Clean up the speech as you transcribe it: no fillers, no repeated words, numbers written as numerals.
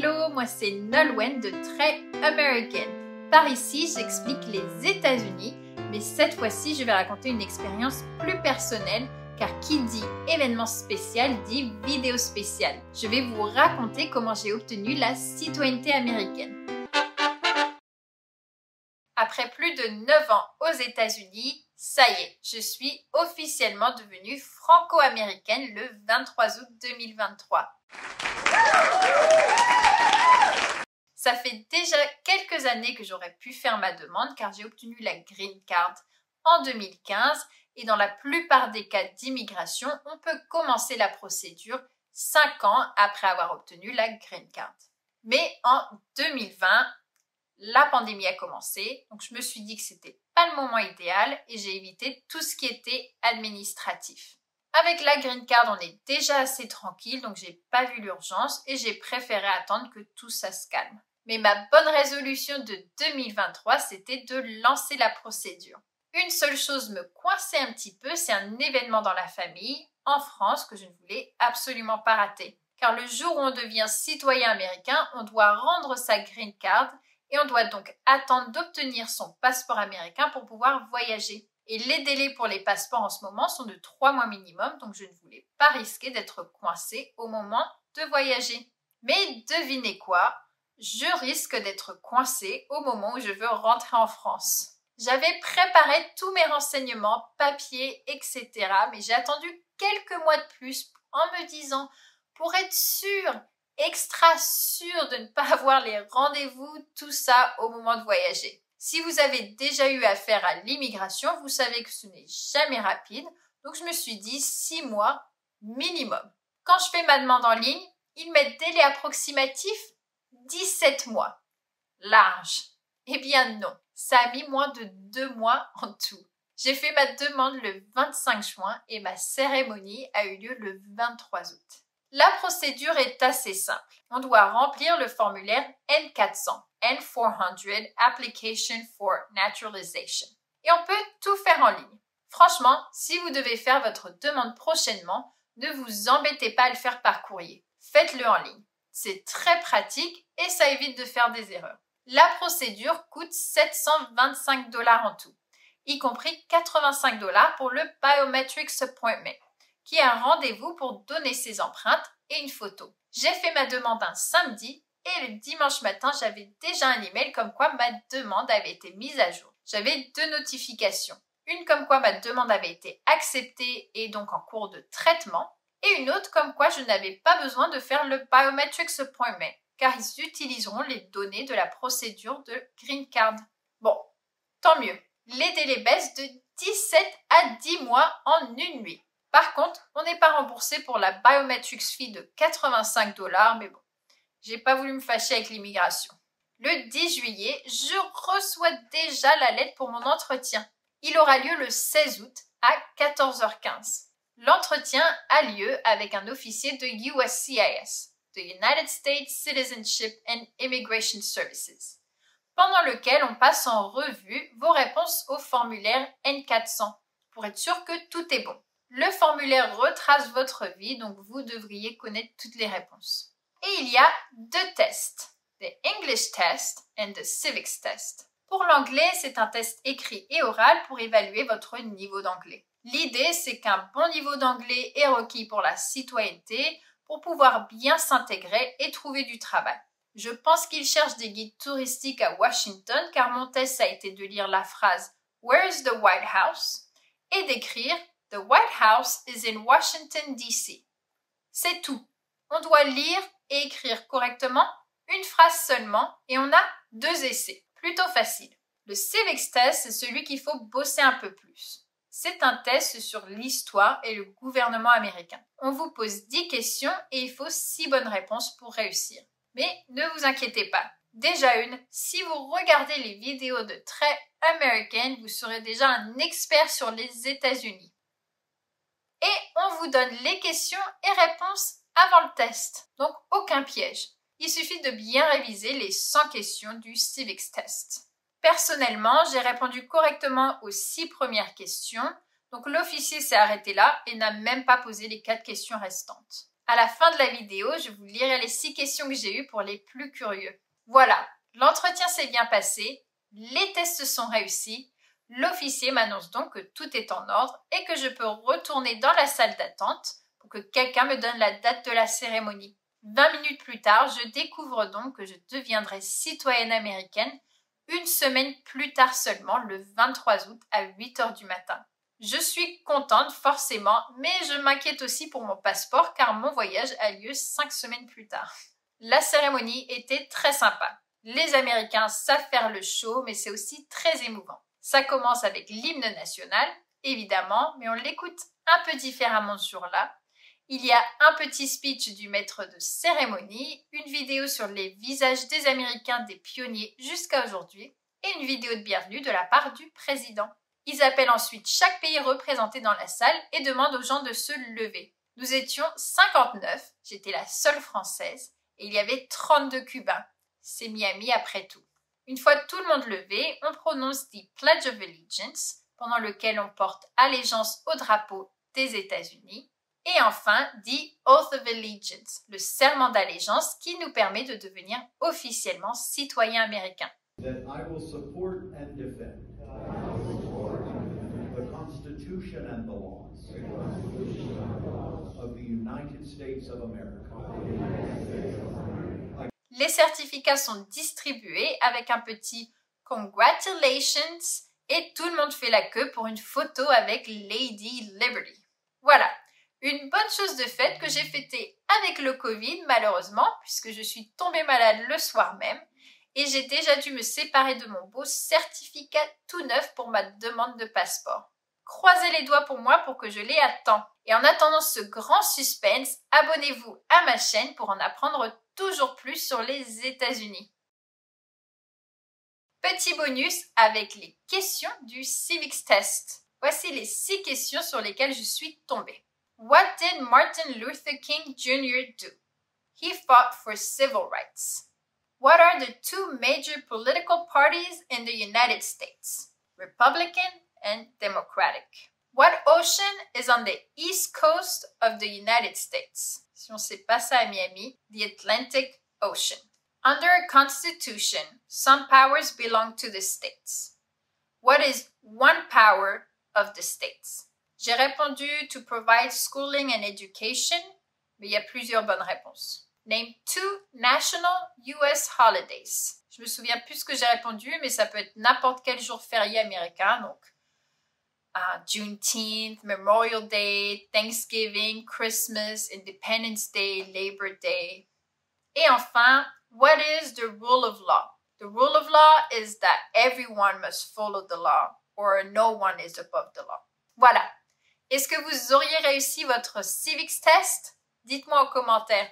Hello, moi c'est Nolwenn de Très American. Par ici, j'explique les États-Unis, mais cette fois-ci, je vais raconter une expérience plus personnelle, car qui dit événement spécial dit vidéo spéciale. Je vais vous raconter comment j'ai obtenu la citoyenneté américaine. Après plus de 9 ans aux États-Unis, ça y est, je suis officiellement devenue franco-américaine le 23 août 2023. Ça fait déjà quelques années que j'aurais pu faire ma demande car j'ai obtenu la Green Card en 2015 et dans la plupart des cas d'immigration, on peut commencer la procédure 5 ans après avoir obtenu la Green Card. Mais en 2020, la pandémie a commencé, donc je me suis dit que c'était pas le moment idéal et j'ai évité tout ce qui était administratif. Avec la Green Card, on est déjà assez tranquille, donc j'ai pas vu l'urgence et j'ai préféré attendre que tout ça se calme. Mais ma bonne résolution de 2023, c'était de lancer la procédure. Une seule chose me coinçait un petit peu, c'est un événement dans la famille, en France, que je ne voulais absolument pas rater. Car le jour où on devient citoyen américain, on doit rendre sa Green Card et on doit donc attendre d'obtenir son passeport américain pour pouvoir voyager. Et les délais pour les passeports en ce moment sont de 3 mois minimum, donc je ne voulais pas risquer d'être coincée au moment de voyager. Mais devinez quoi? Je risque d'être coincée au moment où je veux rentrer en France. J'avais préparé tous mes renseignements, papiers, etc. Mais j'ai attendu quelques mois de plus en me disant, pour être sûre, extra sûre de ne pas avoir les rendez-vous, tout ça au moment de voyager. Si vous avez déjà eu affaire à l'immigration, vous savez que ce n'est jamais rapide. Donc je me suis dit 6 mois minimum. Quand je fais ma demande en ligne, ils mettent délai approximatif 17 mois. Large. Eh bien non, ça a mis moins de 2 mois en tout. J'ai fait ma demande le 25 juin et ma cérémonie a eu lieu le 23 août. La procédure est assez simple. On doit remplir le formulaire N400, N400 Application for Naturalization. Et on peut tout faire en ligne. Franchement, si vous devez faire votre demande prochainement, ne vous embêtez pas à le faire par courrier. Faites-le en ligne. C'est très pratique et ça évite de faire des erreurs. La procédure coûte 725 $ en tout, y compris 85 $ pour le Biometrics Appointment, qui est un rendez-vous pour donner ses empreintes et une photo. J'ai fait ma demande un samedi et le dimanche matin, j'avais déjà un email comme quoi ma demande avait été mise à jour. J'avais 2 notifications. Une comme quoi ma demande avait été acceptée et donc en cours de traitement, et une autre comme quoi je n'avais pas besoin de faire le Biometrics Appointment, car ils utiliseront les données de la procédure de Green Card. Bon, tant mieux. Les délais baissent de 17 à 10 mois en une nuit. Par contre, on n'est pas remboursé pour la biometrics fee de 85 $, mais bon, j'ai pas voulu me fâcher avec l'immigration. Le 10 juillet, je reçois déjà la lettre pour mon entretien. Il aura lieu le 16 août à 14h15. L'entretien a lieu avec un officier de USCIS, the United States Citizenship and Immigration Services, pendant lequel on passe en revue vos réponses au formulaire N400 pour être sûr que tout est bon. Le formulaire retrace votre vie, donc vous devriez connaître toutes les réponses. Et il y a 2 tests, the English test and the Civics test. Pour l'anglais, c'est un test écrit et oral pour évaluer votre niveau d'anglais. L'idée, c'est qu'un bon niveau d'anglais est requis pour la citoyenneté pour pouvoir bien s'intégrer et trouver du travail. Je pense qu'ils cherchent des guides touristiques à Washington car mon test a été de lire la phrase « Where is the White House ?» et d'écrire « The White House is in Washington, D.C. » C'est tout. On doit lire et écrire correctement une phrase seulement et on a 2 essais. Plutôt facile. Le Civics Test, c'est celui qu'il faut bosser un peu plus. C'est un test sur l'histoire et le gouvernement américain. On vous pose 10 questions et il faut 6 bonnes réponses pour réussir. Mais ne vous inquiétez pas. Déjà si vous regardez les vidéos de Très American, vous serez déjà un expert sur les États-Unis. Et on vous donne les questions et réponses avant le test. Donc aucun piège. Il suffit de bien réviser les 100 questions du Civics Test. Personnellement, j'ai répondu correctement aux 6 premières questions, donc l'officier s'est arrêté là et n'a même pas posé les 4 questions restantes. À la fin de la vidéo, je vous lirai les 6 questions que j'ai eues pour les plus curieux. Voilà, l'entretien s'est bien passé, les tests sont réussis. L'officier m'annonce donc que tout est en ordre et que je peux retourner dans la salle d'attente pour que quelqu'un me donne la date de la cérémonie. 20 minutes plus tard, je découvre donc que je deviendrai citoyenne américaine une semaine plus tard seulement, le 23 août à 8 h du matin. Je suis contente forcément, mais je m'inquiète aussi pour mon passeport car mon voyage a lieu 5 semaines plus tard. La cérémonie était très sympa. Les Américains savent faire le show, mais c'est aussi très émouvant. Ça commence avec l'hymne national, évidemment, mais on l'écoute un peu différemment ce jour-là. Il y a un petit speech du maître de cérémonie, une vidéo sur les visages des Américains des pionniers jusqu'à aujourd'hui et une vidéo de bienvenue de la part du président. Ils appellent ensuite chaque pays représenté dans la salle et demandent aux gens de se lever. Nous étions 59, j'étais la seule française et il y avait 32 Cubains. C'est Miami après tout. Une fois tout le monde levé, on prononce The Pledge of Allegiance, pendant lequel on porte allégeance au drapeau des États-Unis. Et enfin, The Oath of Allegiance, le serment d'allégeance qui nous permet de devenir officiellement citoyens américains. That I will support and defend the Constitution and the laws of the United States of America. Les certificats sont distribués avec un petit « Congratulations » et tout le monde fait la queue pour une photo avec Lady Liberty. Voilà, une bonne chose de faite que j'ai fêtée avec le Covid malheureusement puisque je suis tombée malade le soir même et j'ai déjà dû me séparer de mon beau certificat tout neuf pour ma demande de passeport. Croisez les doigts pour moi pour que je l'ai à temps. Et en attendant ce grand suspense, abonnez-vous à ma chaîne pour en apprendre toujours plus sur les États-Unis. Petit bonus avec les questions du Civics Test. Voici les 6 questions sur lesquelles je suis tombée. What did Martin Luther King Jr. do? He fought for civil rights. What are the 2 major political parties in the United States? Republican and Democratic. What ocean is on the east coast of the United States? Si on sait pas ça à Miami, the Atlantic Ocean. Under a constitution, some powers belong to the states. What is one power of the states? J'ai répondu to provide schooling and education, mais il y a plusieurs bonnes réponses. Name 2 national US holidays. Je me souviens plus ce que j'ai répondu, mais ça peut être n'importe quel jour férié américain, donc Juneteenth, Memorial Day, Thanksgiving, Christmas, Independence Day, Labor Day. Et enfin, what is the rule of law? The rule of law is that everyone must follow the law, or no one is above the law. Voilà. Est-ce que vous auriez réussi votre Civics Test? Dites-moi en commentaire.